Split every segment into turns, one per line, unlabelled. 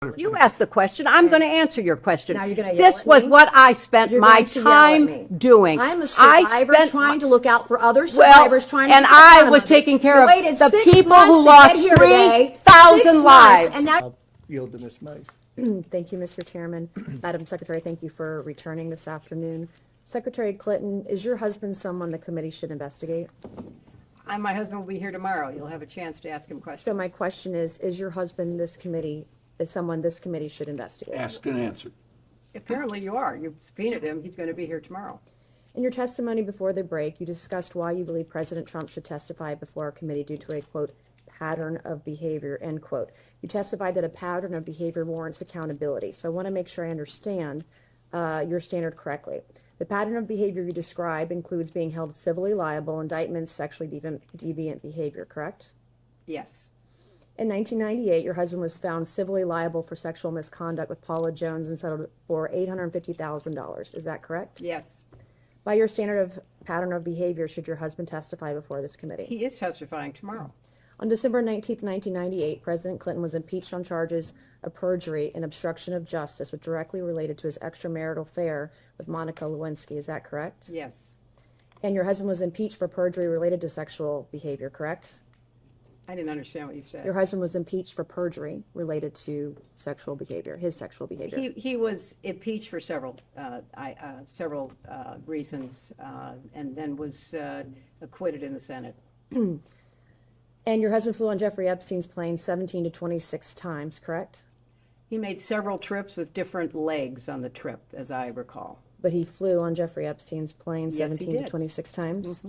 You asked the question. I'm going to answer your question.
Now you're going to yell
This
at
was
me?
what I spent
You're
my
going to yell at
time
me.
doing.
I'm a survivor trying to look out for other survivors trying to
and
get to the
I
bottom
was
of it.
taking care
You
of
waited
the
6
people
months
who
to
lost
get here today.
3,000
6 months,
lives.
and now
I'll yield to Ms. Mace.
Thank you, Mr. Chairman. Madam Secretary, thank you for returning this afternoon. Secretary Clinton, is your husband someone the committee should investigate?
My husband will be here tomorrow. You'll have a chance to ask him questions.
So my question is your husband is someone this committee should investigate?
Asked and answered.
Apparently you are. You've subpoenaed him. He's going to be here tomorrow.
In your testimony before the break, you discussed why you believe President Trump should testify before our committee due to a, quote, pattern of behavior, end quote. You testified that a pattern of behavior warrants accountability. So I want to make sure I understand your standard correctly. The pattern of behavior you describe includes being held civilly liable, indictments, sexually deviant behavior, correct?
Yes.
In 1998, your husband was found civilly liable for sexual misconduct with Paula Jones and settled for $850,000. Is that correct?
Yes.
By your standard of pattern of behavior, should your husband testify before this committee?
He is testifying tomorrow.
On December 19, 1998, President Clinton was impeached on charges of perjury and obstruction of justice, which directly related to his extramarital affair with Monica Lewinsky. Is that correct?
Yes.
And your husband was impeached for perjury related to sexual behavior, correct?
I didn't understand what you said.
Your husband was impeached for perjury related to sexual behavior, his sexual behavior.
He was impeached for several reasons, and then was acquitted in the Senate.
And your husband flew on Jeffrey Epstein's plane 17 to 26 times, correct?
He made several trips with different legs on the trip, as I recall.
But he flew on Jeffrey Epstein's plane
Yes, he
17 to
did.
26 times?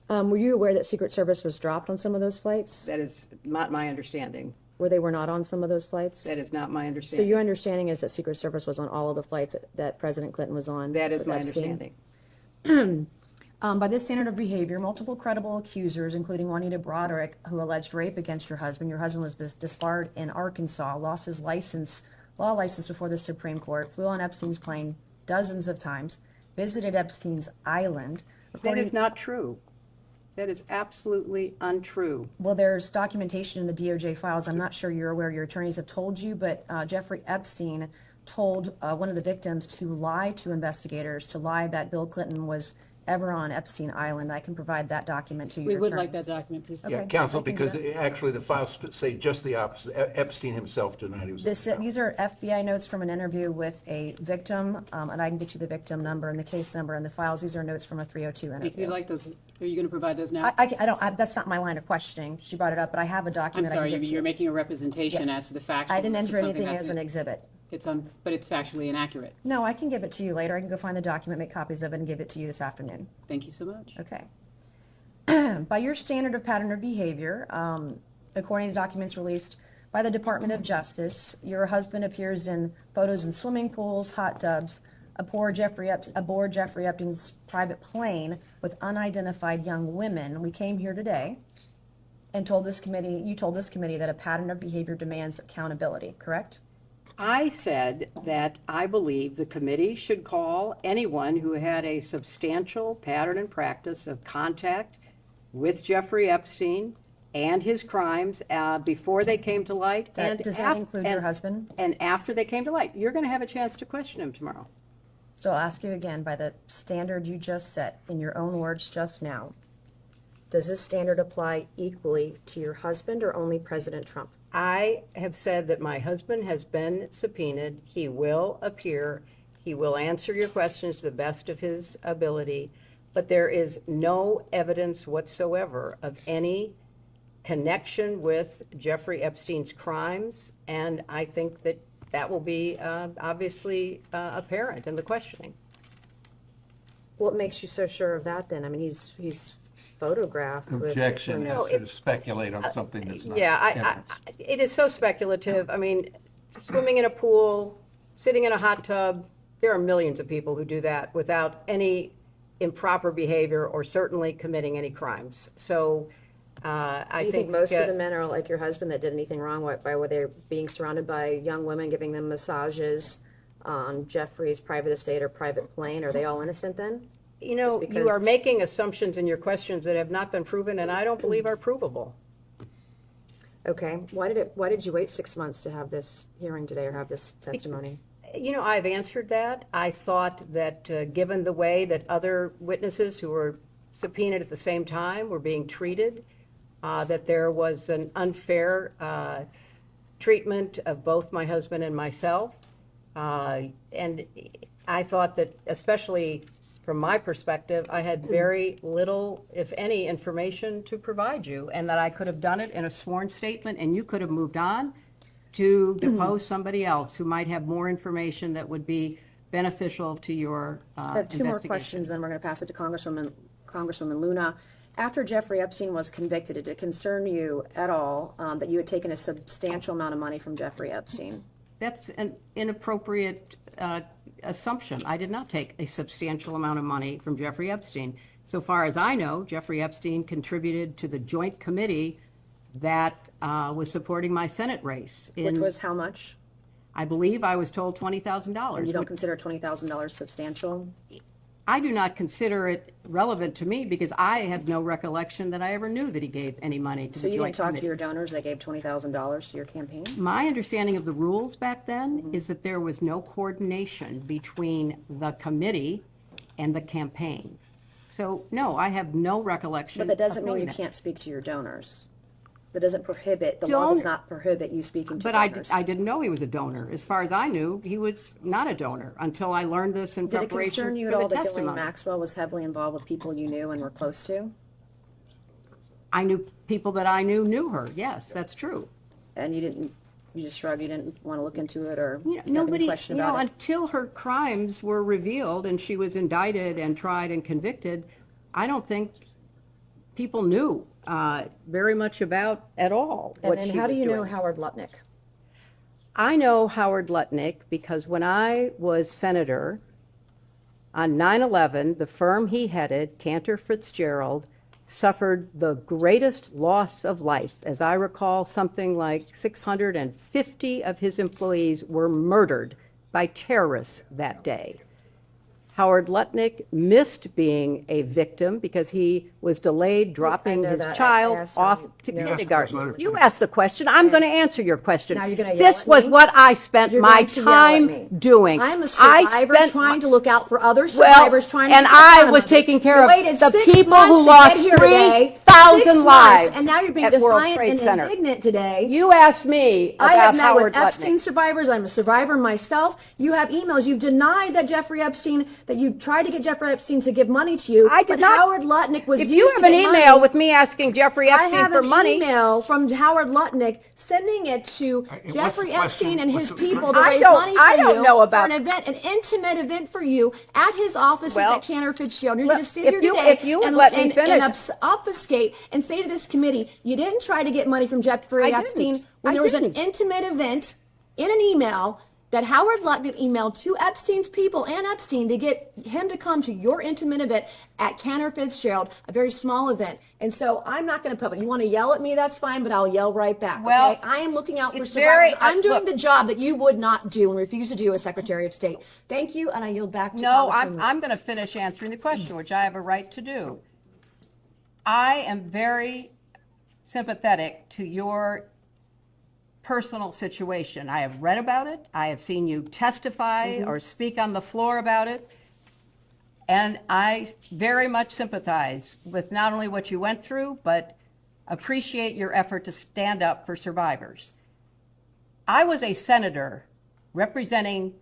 Were you aware that Secret Service was dropped on some of those flights?
That is not my understanding.
Where they were not on some of those flights?
That is not my
So
understanding.
your understanding is that Secret Service was on all of the flights that President Clinton was on?
That is
with
my
Epstein?
understanding.
By this standard of behavior, multiple credible accusers, including Juanita Broderick, who alleged rape against your husband was disbarred in Arkansas, lost his law license before the Supreme Court, flew on Epstein's plane dozens of times, visited Epstein's island.
That is not true. That is absolutely untrue.
Well, there's documentation in the DOJ files. I'm not sure you're aware, your attorneys have told you, but Jeffrey Epstein told one of the victims to lie to investigators, to lie that Bill Clinton was ever on Epstein Island. I can provide that document to you.
We would like that document, please.
Yeah,
Okay,
counsel,
I can do
because
that.
actually the files say just the opposite. Epstein himself denied he was.
These are FBI notes from an interview with a victim, and I can get you the victim number and the case number and the files. These are notes from a 302 interview.
If you'd like those, are you going to provide those now?
That's not my line of questioning. She brought it up, but I have a
I'm
document I
sorry,
can give to
you're
you.
making a representation
Yeah.
as to the facts.
I didn't enter anything as an exhibit.
But it's factually inaccurate.
No, I can give it to you later. I can go find the document, make copies of it, and give it to you this afternoon.
Thank you so much.
Okay. By your standard of pattern of behavior, according to documents released by the Department of Justice, your husband appears in photos in swimming pools, hot tubs, aboard Jeffrey Epstein's private plane with unidentified young women. We came here today and you told this committee that a pattern of behavior demands accountability, correct?
I said that I believe the committee should call anyone who had a substantial pattern and practice of contact with Jeffrey Epstein and his crimes before they came to light.
Does that include your husband?
And after they came to light. You're going to have a chance to question him tomorrow.
So I'll ask you again, by the standard you just set, in your own words just now, does this standard apply equally to your husband or only President Trump?
I have said that my husband has been subpoenaed. He will appear. He will answer your questions to the best of his ability. But there is no evidence whatsoever of any connection with Jeffrey Epstein's crimes. And I think that that will be obviously apparent in the questioning.
What makes you so sure of that then? I mean, he's photographed
Objection
with...
is sort of speculate on something that's not.
Yeah, it is so speculative. I mean, swimming in a pool, sitting in a hot tub, there are millions of people who do that without any improper behavior or certainly committing any crimes. So I
Do you think most of the men are like your husband that did anything wrong by where they're being surrounded by young women, giving them massages on Jeffrey's private estate or private plane? Are they all innocent then?
You know, you are making assumptions in your questions that have not been proven and I don't believe are provable.
Okay. Why did you wait 6 months to have this hearing today or have this testimony?
You know, I've answered that. I thought that given the way that other witnesses who were subpoenaed at the same time were being treated, that there was an unfair treatment of both my husband and myself. And I thought that, especially from my perspective, I had very little, if any, information to provide you, and that I could have done it in a sworn statement, and you could have moved on to depose somebody else who might have more information that would be beneficial to your
I have two more
investigation.
questions, then we're going to pass it to Congresswoman Luna. After Jeffrey Epstein was convicted, did it concern you at all that you had taken a substantial amount of money from Jeffrey Epstein?
That's an inappropriate assumption. I did not take a substantial amount of money from Jeffrey Epstein. So far as I know, Jeffrey Epstein contributed to the joint committee that was supporting my Senate race.
Which was how much?
I believe I was told $20,000.
And you don't consider $20,000 substantial?
I do not consider it relevant to me because I had no recollection that I ever knew that he gave any money to the
So you
joint
didn't talk
committee.
to your donors that gave $20,000 to your campaign?
My understanding of the rules back then is that there was no coordination between the committee and the campaign. So, no, I have no recollection.
But that doesn't
of
mean
knowing
you
that.
can't speak to your donors. That doesn't prohibit, the law does not prohibit you speaking to
But
donors.
I didn't know he was a donor. As far as I knew, he was not a donor until I learned this in
Did it
preparation
concern you at
for
all
the
that Ghislaine
testimony.
Maxwell was heavily involved with people you knew and were close to?
I knew people that I knew her. Yes, that's true.
And you just shrugged, you didn't want to look into it or
You know,
have any
nobody,
question
you know,
about it?
until her crimes were revealed and she was indicted and tried and convicted, I don't think people knew very much about at all
And
what
then
she
how do
was
you know
doing.
Howard Lutnick?
I know Howard Lutnick because when I was senator on 9/11, the firm he headed, Cantor Fitzgerald, suffered the greatest loss of life. As I recall, something like 650 of his employees were murdered by terrorists that day. Howard Lutnick missed being a victim because he was delayed dropping
know
his
that. I
child
asked
off
him.
to
You asked
kindergarten. You asked the question. I'm going to answer your question.
Now you're gonna yell
This
at
was
me?
what I spent
You're
my
going to yell at me.
time doing.
I'm a
I
survivor
spent
trying
my-
to look out for other
Well,
survivors trying to
and
get to the
I
bottom
was
of it.
taking care
You
of
waited
the
6
people
months
who
to
lost
get here today.
3,000
6 months,
lives
and now you're being
at World
defiant
Trade
and
Center.
indignant today.
You asked me
I have
about
met
Howard
with Epstein
Lutnick.
survivors. I'm a survivor myself. You have emails. You've denied that Jeffrey Epstein, that you tried to get Jeffrey Epstein to give money to you.
I did
but
not.
Howard Lutnick was
If
used
you
to
have an
get
email
money.
with me asking Jeffrey
I
Epstein
have
for
an
money,
email from Howard Lutnick sending it to
what's
Jeffrey
the question?
Epstein and his
What's the-
people to
I
raise
don't-
money for
I don't
you
know about-
for an event, an intimate event for you at his offices
Well,
at Cantor Fitzgerald. You're
look,
going to sit
if
here
you-
today
if you would
and,
let me
and,
finish.
and obfuscate and say to this committee, you didn't try to get money from Jeffrey
I didn't.
Epstein when
I
there was
didn't.
an intimate event in an email that Howard Lutnick emailed to Epstein's people and Epstein to get him to come to your intimate event at Cantor Fitzgerald, a very small event. And so I'm not going to public. You want to yell at me, that's fine, but I'll yell right back.
Well,
okay? I am looking out for
it's
survivors.
very-
I'm doing
look-
the job that you would not do and refuse to do as Secretary of State. Thank you, and I yield back to
No,
Congresswoman.
I'm going to finish answering the question, which I have a right to do. I am very sympathetic to your personal situation. I have read about it. I have seen you testify or speak on the floor about it. And I very much sympathize with not only what you went through, but appreciate your effort to stand up for survivors. I was a senator representing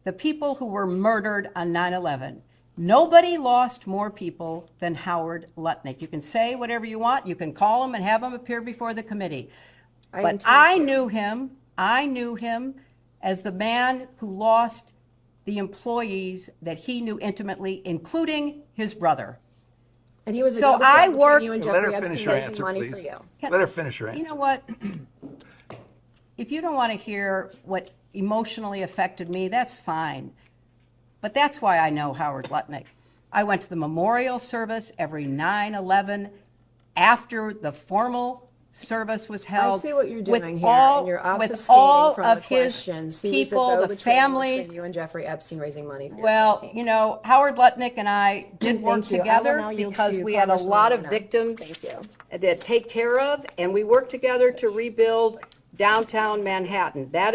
the people who were murdered on 9/11. Nobody lost more people than Howard Lutnick. You can say whatever you want. You can call him and have him appear before the committee. But
intend
I
to.
knew him as the man who lost the employees that he knew intimately, including his brother.
And he was a
So
go-between
I
between
work-
you and
Let
Jeffrey
her finish
Epstein
her
raising
answer,
money
please.
for you.
Let her finish her answer.
You know what? If you don't want to hear what emotionally affected me, that's fine. But that's why I know Howard Lutnick. I went to the memorial service every 9/11 after the formal service was held.
I see what you're
with
doing here,
all-
and you're
with
obfuscating
all
from
of
the
his
questions. He was
people, the
go-between
families.
between you and Jeffrey Epstein raising money for your
Well,
campaign.
you know, Howard Lutnick and I did work
Thank you. I will
together
now yield
because
to
we had a
Congresswoman
lot of
Luna.
victims
Thank you.
that take care of, and we work together to rebuild downtown Manhattan. That